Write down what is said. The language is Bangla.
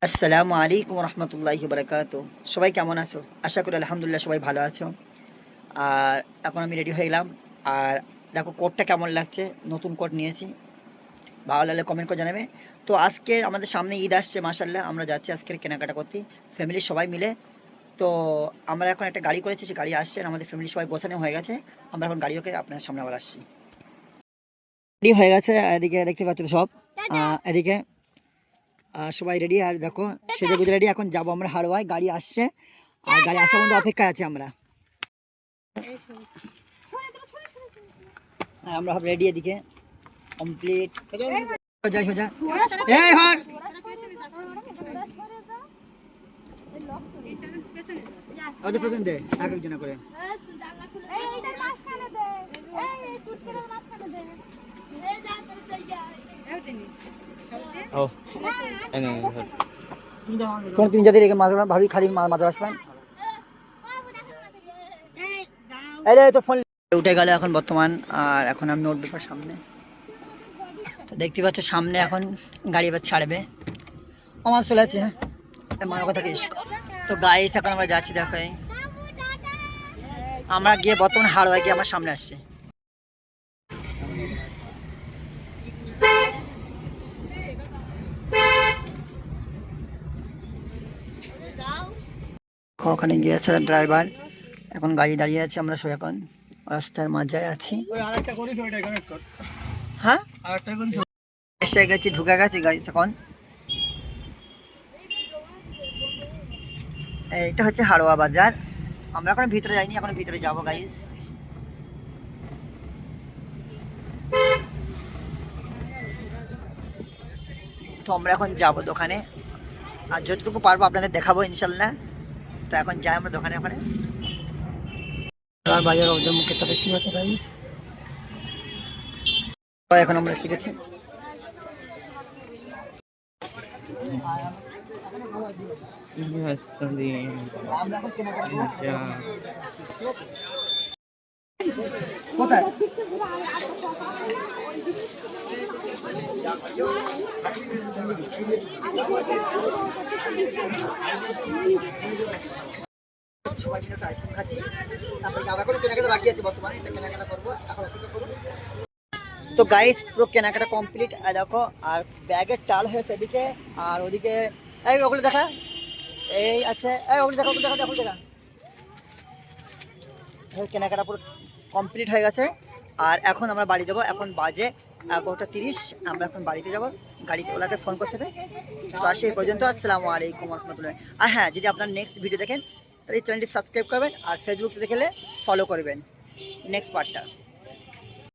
আসসালামু আলাইকুম রহমতুল্লাহি বারাকাতুহু। সবাই কেমন আছো? আশা করি আলহামদুলিল্লাহ সবাই ভালো আছো। আর এখন আমি রেডি হয়ে গেলাম। আর দেখো কোটটা কেমন লাগছে, নতুন কোট নিয়েছি। ভালো লাগলে কমেন্ট করে জানাবে। তো আজকে আমাদের সামনে ঈদ আসছে, মাশাআল্লাহ আমরা যাচ্ছি আজকের কেনাকাটা করতে ফ্যামিলির সবাই মিলে। তো আমরা এখন একটা গাড়ি করেছি, সেই গাড়ি আসছে, আমাদের ফ্যামিলি সবাই গোছানো হয়ে গেছে। আমরা এখন গাড়ি ওকে আপনার সামনে আবার আসছি। রেডি হয়ে গেছে, এদিকে দেখতে পাচ্ছ তো সব। এদিকে সবাই রেডি। আর দেখো সেজে গুজে রেডি, এখন যাবো আমরা হাড়োয়ায়, গাড়ি আসছে। আর গাড়ি আসা পর্যন্ত অপেক্ষায় আছি আমরা। আমরা সব রেডি, এদিকে কমপ্লিট। সোজা সোজা এই হট ওদের পেছন দে, এক একজন করে। ও কোন তিন জাতি রেখে মাঝে ভাবি খালি মাঝে আসবেন। এই তো ফোন উঠে গেল এখন বর্তমান। আর এখন আমি উঠবো সামনে। তো দেখতে পাচ্ছ সামনে এখন গাড়ি এবার ছাড়বে। আমার চলে যাচ্ছে, হ্যাঁ মায়ের কথা কি। তো গাইস এখন আমরা যাচ্ছি, দেখো আমরা গিয়ে বর্তমান হাড়োয়ায় গিয়ে আমার সামনে আসছে। ওখানে গিয়েছে ড্রাইভার, এখন গাড়ি দাঁড়িয়ে আছে, আমরা সবাই এখন রাস্তার মাঝে আছি। হ্যাঁ এসে গেছি, ঢুকে গেছি গাড়ি। এখন এইটা হচ্ছে হাড়োয়া বাজার। আমরা এখন ভিতরে যাইনি, এখন ভিতরে যাবো গাইস। তো আমরা এখন যাবো দোকানে, আর যতটুকু পারবো আপনাদের দেখাবো ইনশাল্লাহ। তো এখন যাই আমরা দোকানে। ওখানে বাজার ওদের মুখে তো দেখতে পাচ্ছি গাইস। এখন আমরা শিখেছি। কোথায় সবাই মিলে আইসক্রিম খাচ্ছি, তারপরে আবার কোনো কেনাকাটা বাকি আছে বর্তমানে, এটা কেনাকাটা করবো, এখন অপেক্ষা করবো। তো গাইস পুরো কেনাকাটা কমপ্লিট। দেখো আর ব্যাগের টাল হয়েছে এদিকে, আর ওদিকে এই ওগুলো দেখা, এই আছে এই ওগুলো দেখা, ওগুলো দেখা, ওগুলো দেখা। কেনাকাটা পুরো কমপ্লিট হয়ে গেছে। আর এখন আমরা বাড়ি যাবো, এখন বাজে 11:30। আমরা এখন বাড়িতে যাবো, গাড়িতে ওলাকে ফোন করতে হবে। তো আসি এই পর্যন্ত। আসসালামু আলাইকুম রহমতুল্লাহ। আর হ্যাঁ, যদি আপনার নেক্সট ভিডিও দেখেন তাহলে এই চ্যানেলটি সাবস্ক্রাইব করবেন, আর ফেসবুক দেখলে ফলো করবেন নেক্সট পার্টটা।